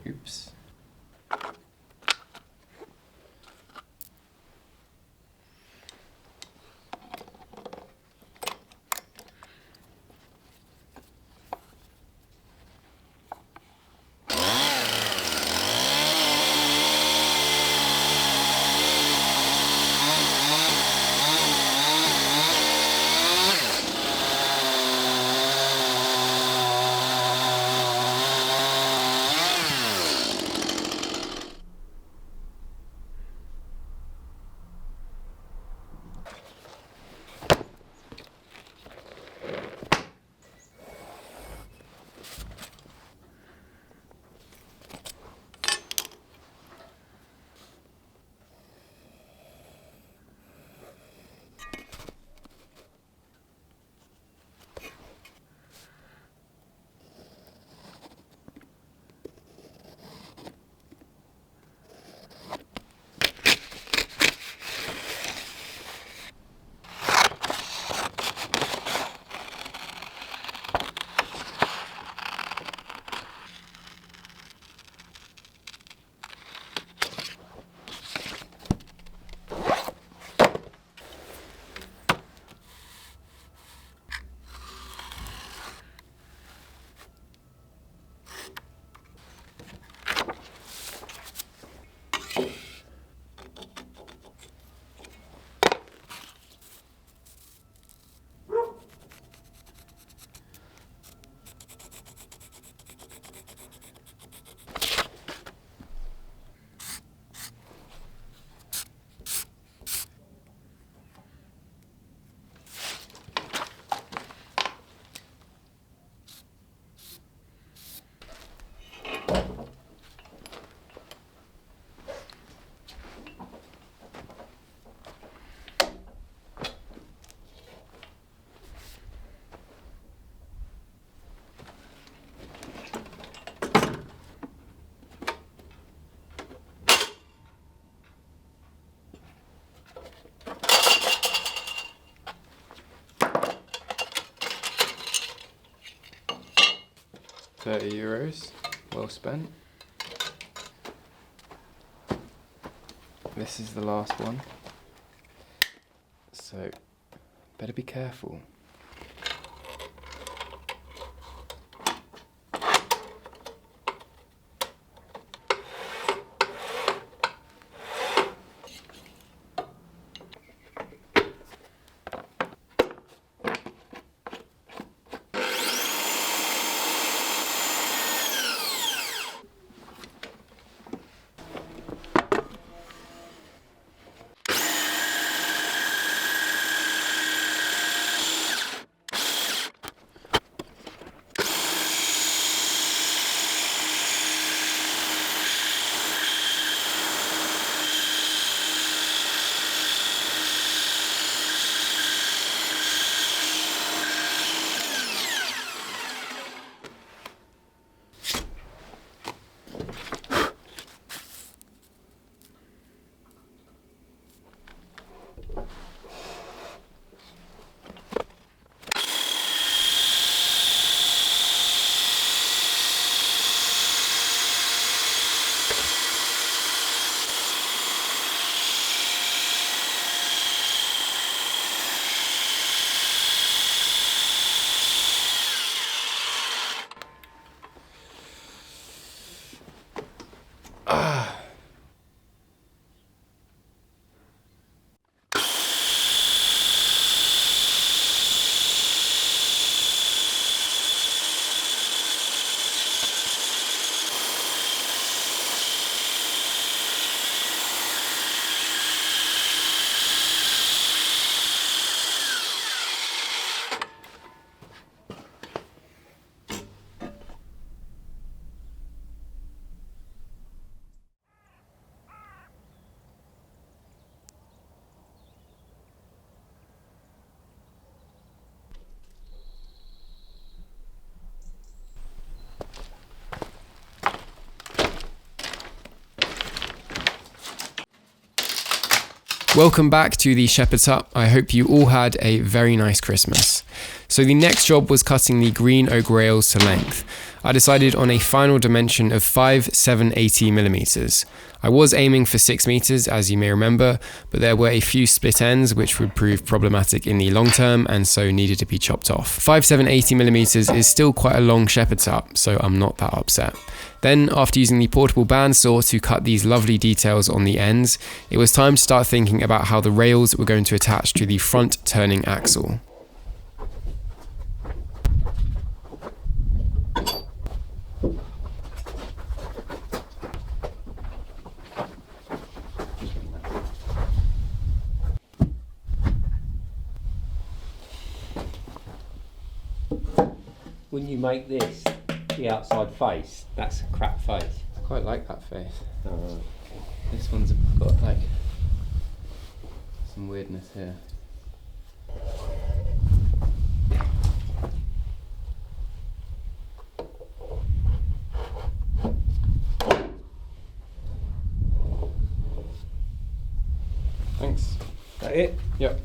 Oops. €30, well spent. This is the last one, so better be careful. Welcome back to the Shepherd's Hut. I hope you all had a very nice Christmas. So the next job was cutting the green oak rails to length. I decided on a final dimension of 5, 7, 80mm. I was aiming for 6 meters, as you may remember, but there were a few split ends which would prove problematic in the long term and so needed to be chopped off. 5, 7, 80mm is still quite a long shepherd's hut, so I'm not that upset. Then, after using the portable bandsaw to cut these lovely details on the ends, it was time to start thinking about how the rails were going to attach to the front turning axle. When you make this the outside face, that's a crap face. I quite like that face. Oh. This one's got like some weirdness here. Thanks. That it? Yep.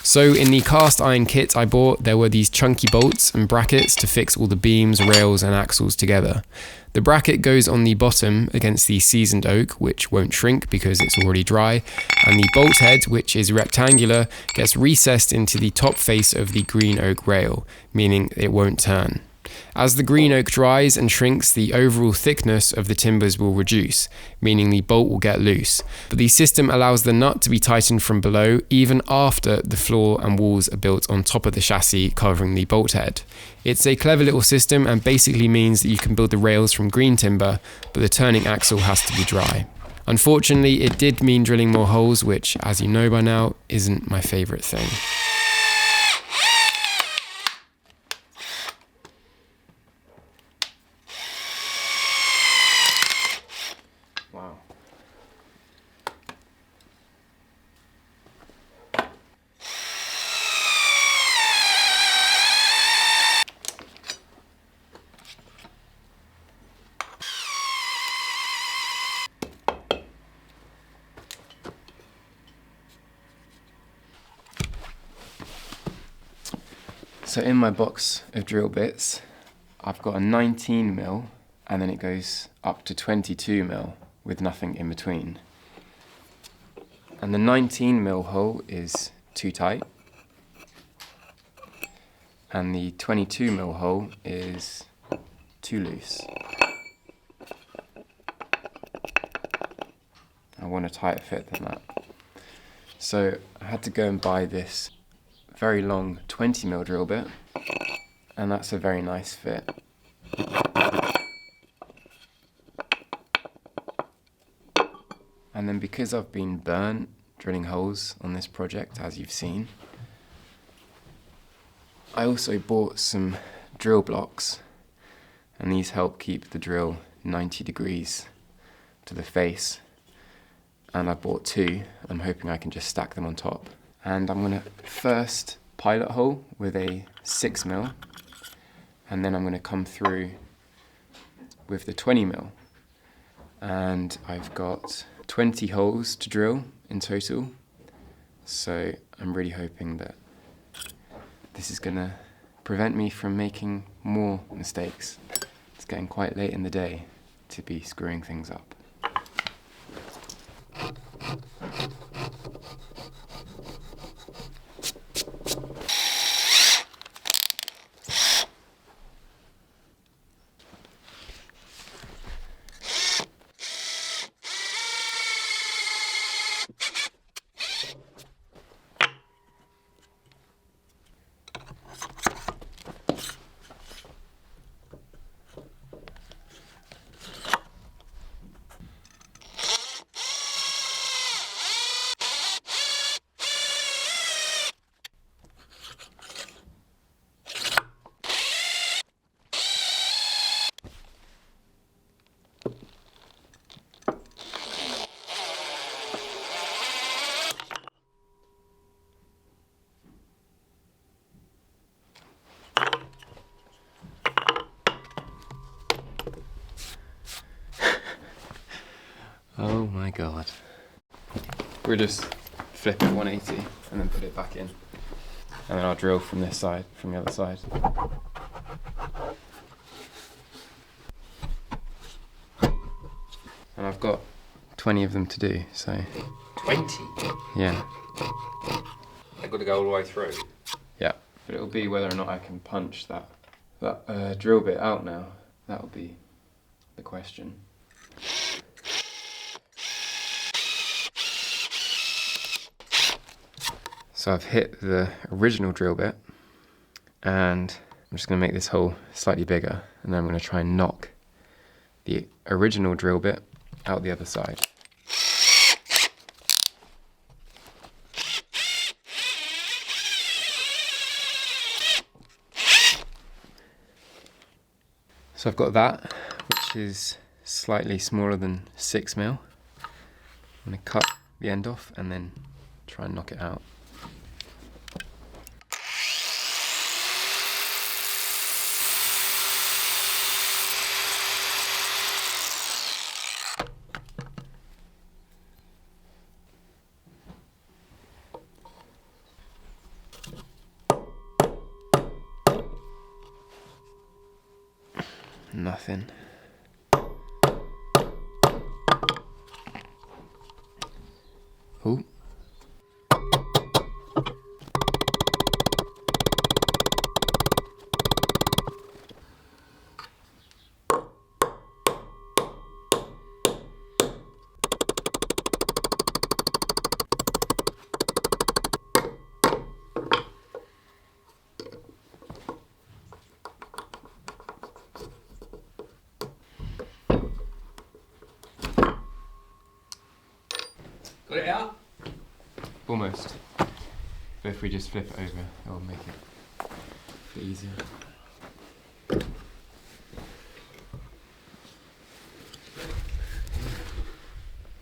So in the cast iron kit I bought, there were these chunky bolts and brackets to fix all the beams, rails and axles together. The bracket goes on the bottom against the seasoned oak, which won't shrink because it's already dry, and the bolt head, which is rectangular, gets recessed into the top face of the green oak rail, meaning it won't turn. As the green oak dries and shrinks, the overall thickness of the timbers will reduce, meaning the bolt will get loose. But the system allows the nut to be tightened from below even after the floor and walls are built on top of the chassis covering the bolt head. It's a clever little system and basically means that you can build the rails from green timber, but the turning axle has to be dry. Unfortunately, it did mean drilling more holes, which, as you know by now, isn't my favourite thing. Wow. So in my box of drill bits, I've got a 19mm and then it goes up to 22mm with nothing in between. And the 19mm hole is too tight and the 22mm hole is too loose. I want a tighter fit than that. So I had to go and buy this very long 20mm drill bit, and that's a very nice fit. And then because I've been burnt drilling holes on this project, as you've seen, I also bought some drill blocks, and these help keep the drill 90 degrees to the face. And I bought two. I'm hoping I can just stack them on top. And I'm gonna first pilot hole with a 6mm, and then I'm gonna come through with the 20mm. And I've got 20 holes to drill in total. So I'm really hoping that this is gonna prevent me from making more mistakes. It's getting quite late in the day to be screwing things up. my God. We'll just flip it 180 and then put it back in. And then I'll drill from this side, from the other side. And I've got 20 of them to do, so... 20? Yeah. I've got to go all the way through. Yeah, but it'll be whether or not I can punch that drill bit out now. That'll be the question. So I've hit the original drill bit, and I'm just going to make this hole slightly bigger, and then I'm going to try and knock the original drill bit out the other side. So I've got that, which is slightly smaller than 6mm. I'm going to cut the end off and then try and knock it out. Nothing. Ooh. Got it out? Almost. But if we just flip it over, it'll make it a bit easier.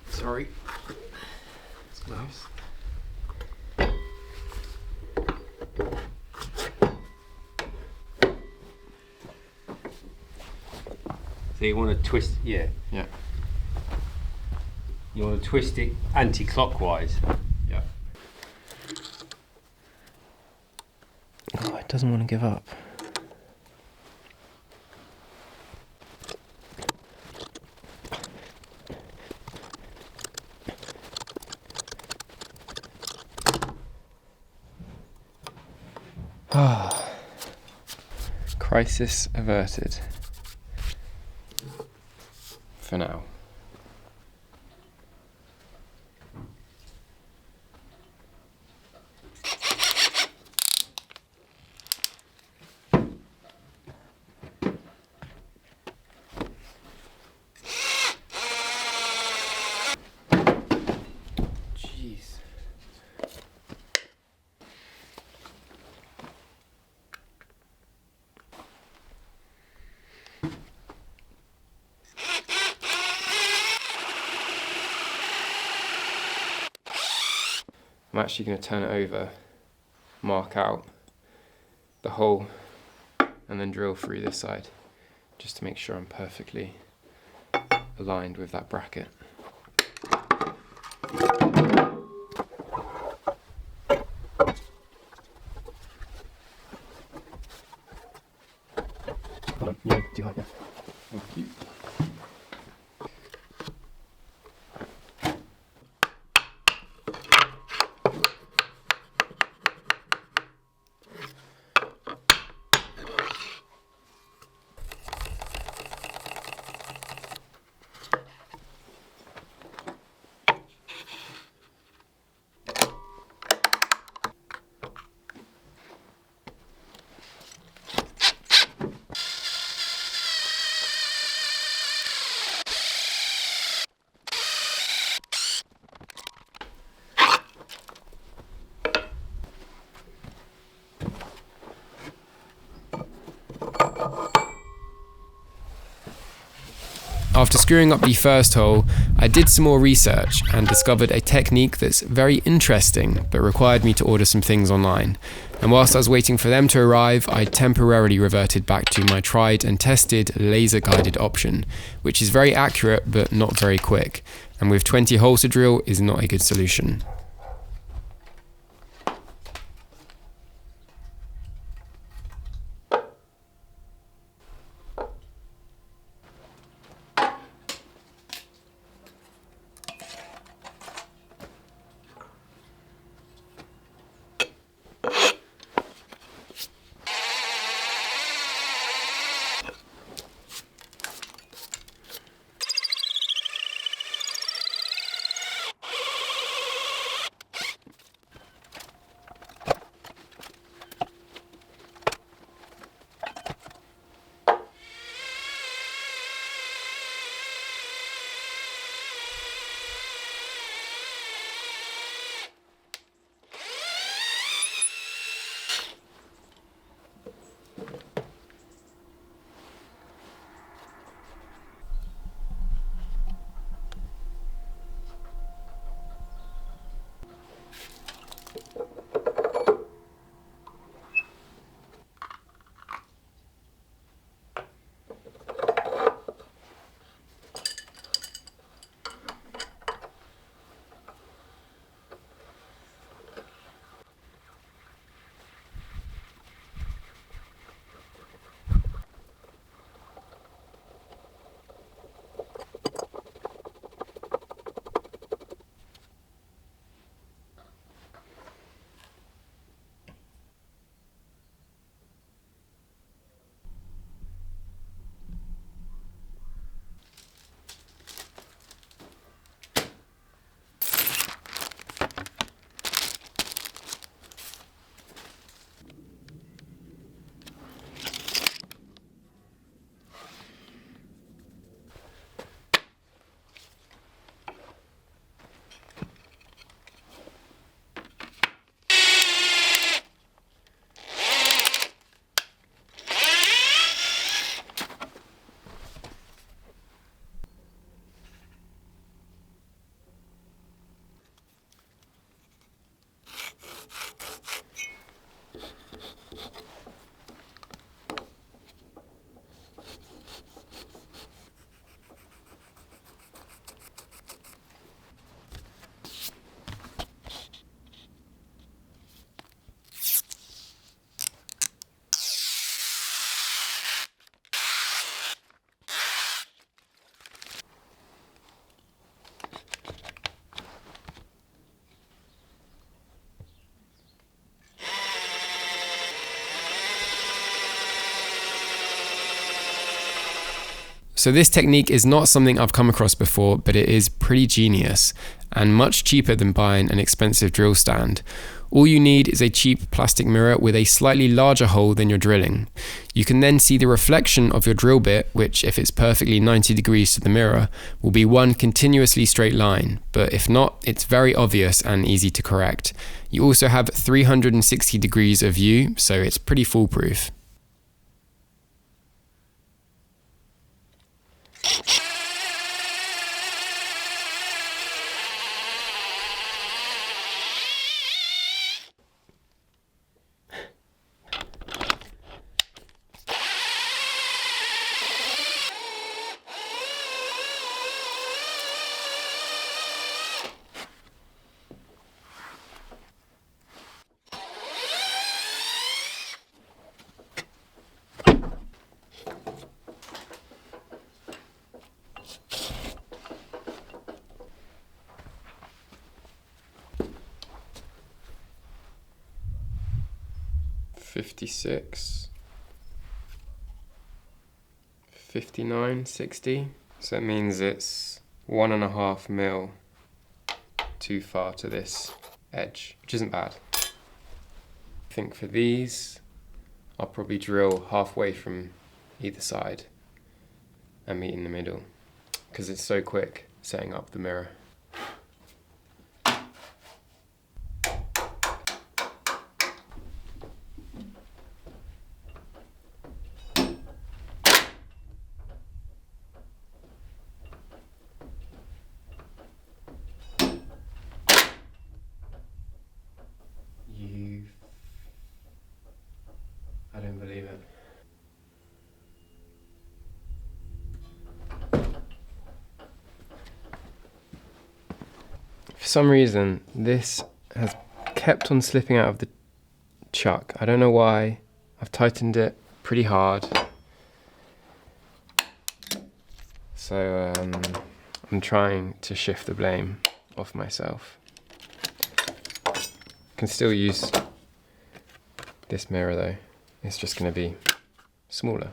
Sorry. It's close. So you want to twist, yeah. Yeah. You want to twist it anti-clockwise. Yeah. Oh, it doesn't want to give up. Ah. Crisis averted. For now. Jeez. I'm actually going to turn it over, mark out the hole, and then drill through this side, just to make sure I'm perfectly aligned with that bracket. Thank you. After screwing up the first hole, I did some more research and discovered a technique that's very interesting but required me to order some things online. And whilst I was waiting for them to arrive, I temporarily reverted back to my tried and tested laser guided option, which is very accurate but not very quick, and with 20 holes to drill is not a good solution. So this technique is not something I've come across before, but it is pretty genius and much cheaper than buying an expensive drill stand. All you need is a cheap plastic mirror with a slightly larger hole than you're drilling. You can then see the reflection of your drill bit, which if it's perfectly 90 degrees to the mirror, will be one continuously straight line, but if not, it's very obvious and easy to correct. You also have 360 degrees of view, so it's pretty foolproof. $56, $59, $60. So that means it's 1.5 mil too far to this edge, which isn't bad. I think for these, I'll probably drill halfway from either side and meet in the middle, because it's so quick setting up the mirror. some reason, this has kept on slipping out of the chuck. I don't know why. I've tightened it pretty hard. So I'm trying to shift the blame off myself. Can still use this mirror though. It's just going to be smaller.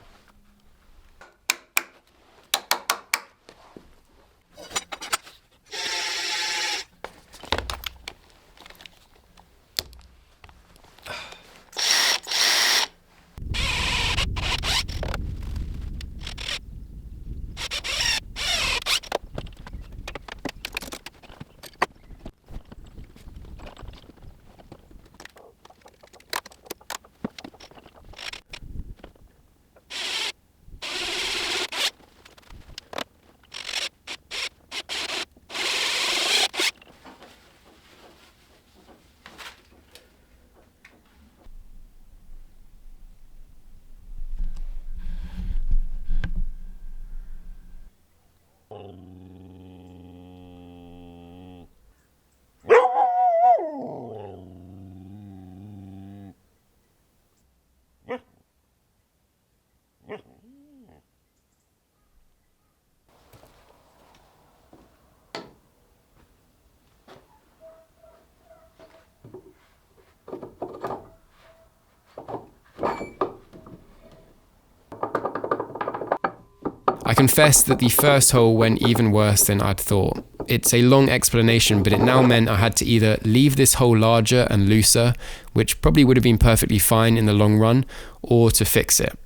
I confess that the first hole went even worse than I'd thought. It's a long explanation, but it now meant I had to either leave this hole larger and looser, which probably would have been perfectly fine in the long run, or to fix it.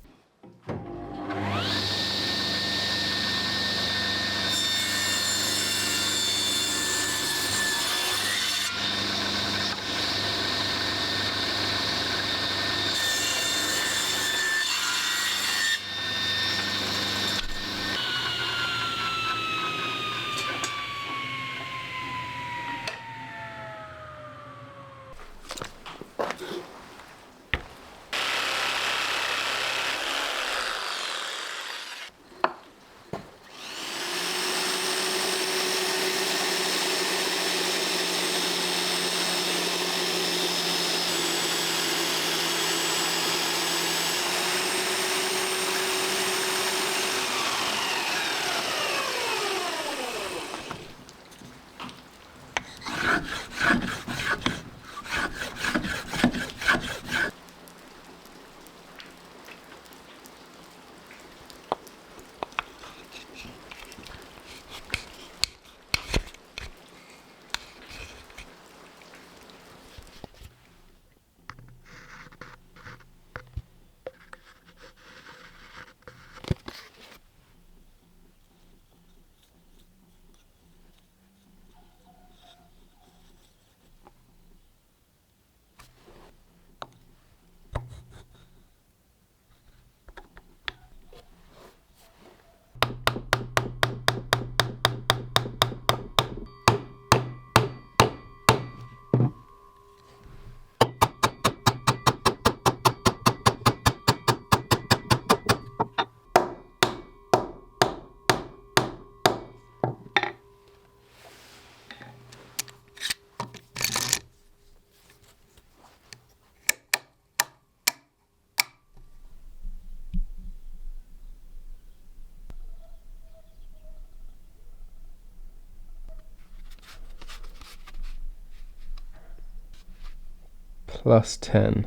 Plus 10.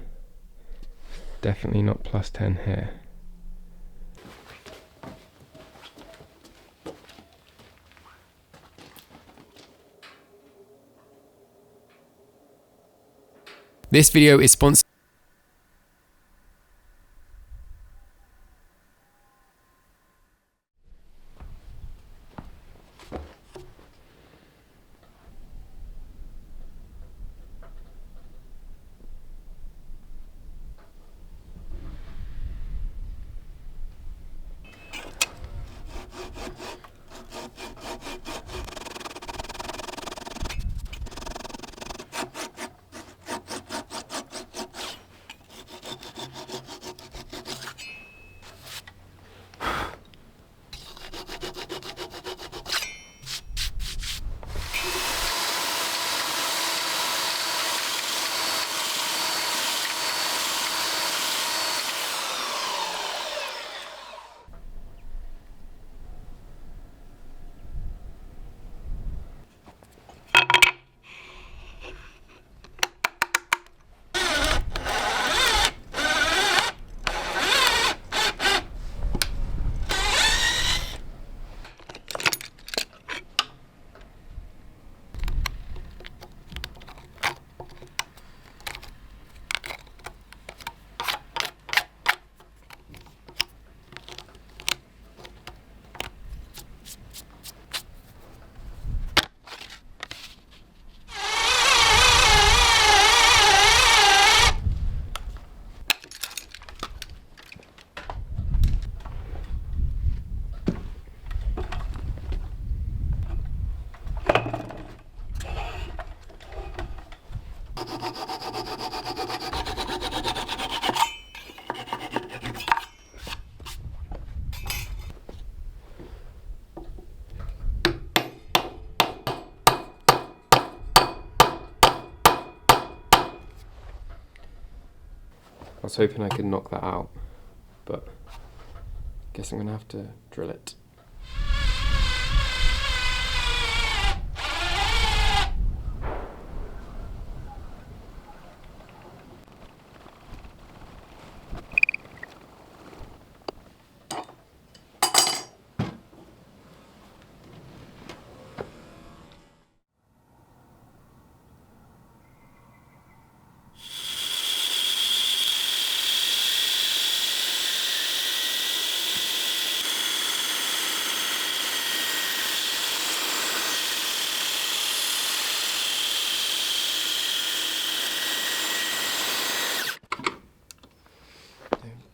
Definitely not plus 10 here. This video is sponsored. was hoping I could knock that out, but guess I'm gonna have to drill it.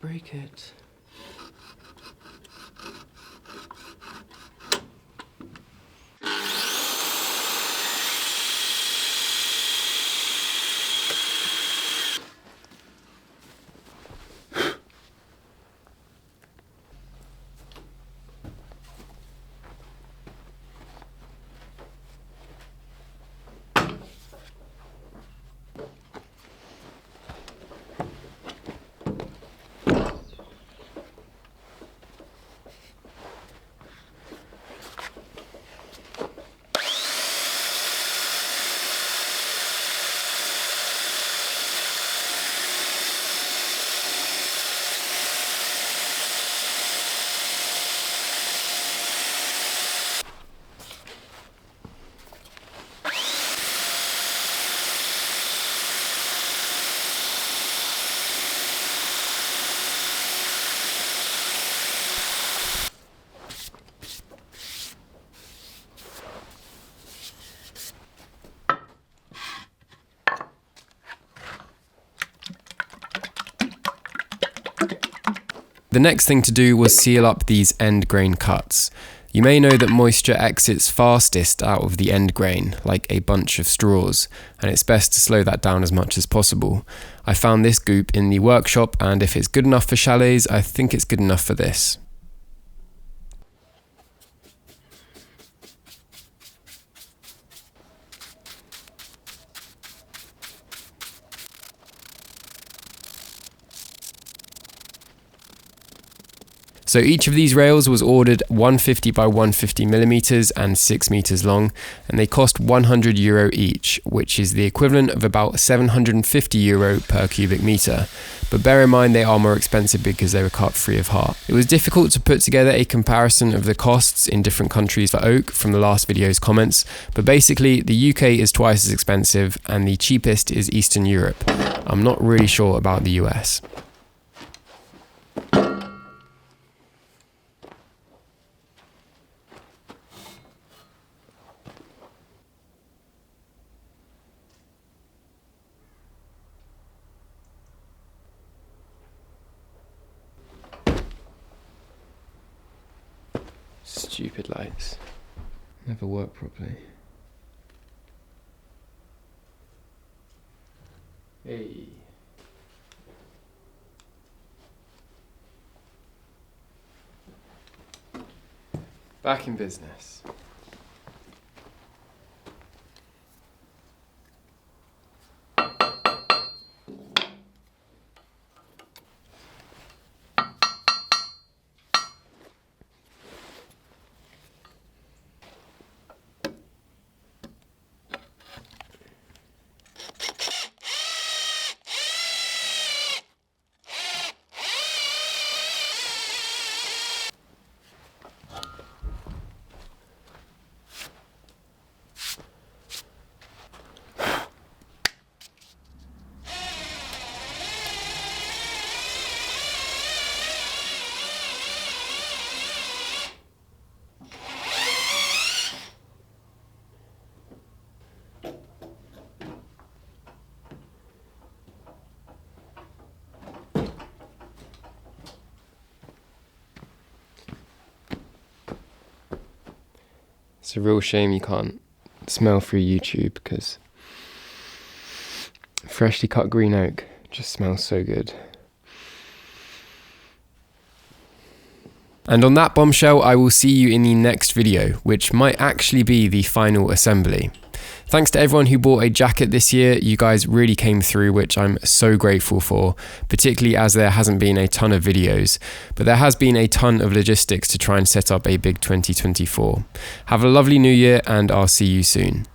Break it. The next thing to do was seal up these end grain cuts. You may know that moisture exits fastest out of the end grain, like a bunch of straws, and it's best to slow that down as much as possible. I found this goop in the workshop, and if it's good enough for chalets, I think it's good enough for this. So each of these rails was ordered 150 by 150 millimeters and 6 meters long, and they cost €100 each, which is the equivalent of about €750 per cubic meter. But bear in mind they are more expensive because they were cut free of heart. It was difficult to put together a comparison of the costs in different countries for oak from the last video's comments, but basically the UK is twice as expensive and the cheapest is Eastern Europe. I'm not really sure about the US. Stupid lights. Never work properly. Hey. Back in business. It's a real shame you can't smell through YouTube because freshly cut green oak just smells so good. And on that bombshell, I will see you in the next video, which might actually be the final assembly. Thanks to everyone who bought a jacket this year. You guys really came through, which I'm so grateful for, particularly as there hasn't been a ton of videos, but there has been a ton of logistics to try and set up a big 2024. Have a lovely new year, and I'll see you soon.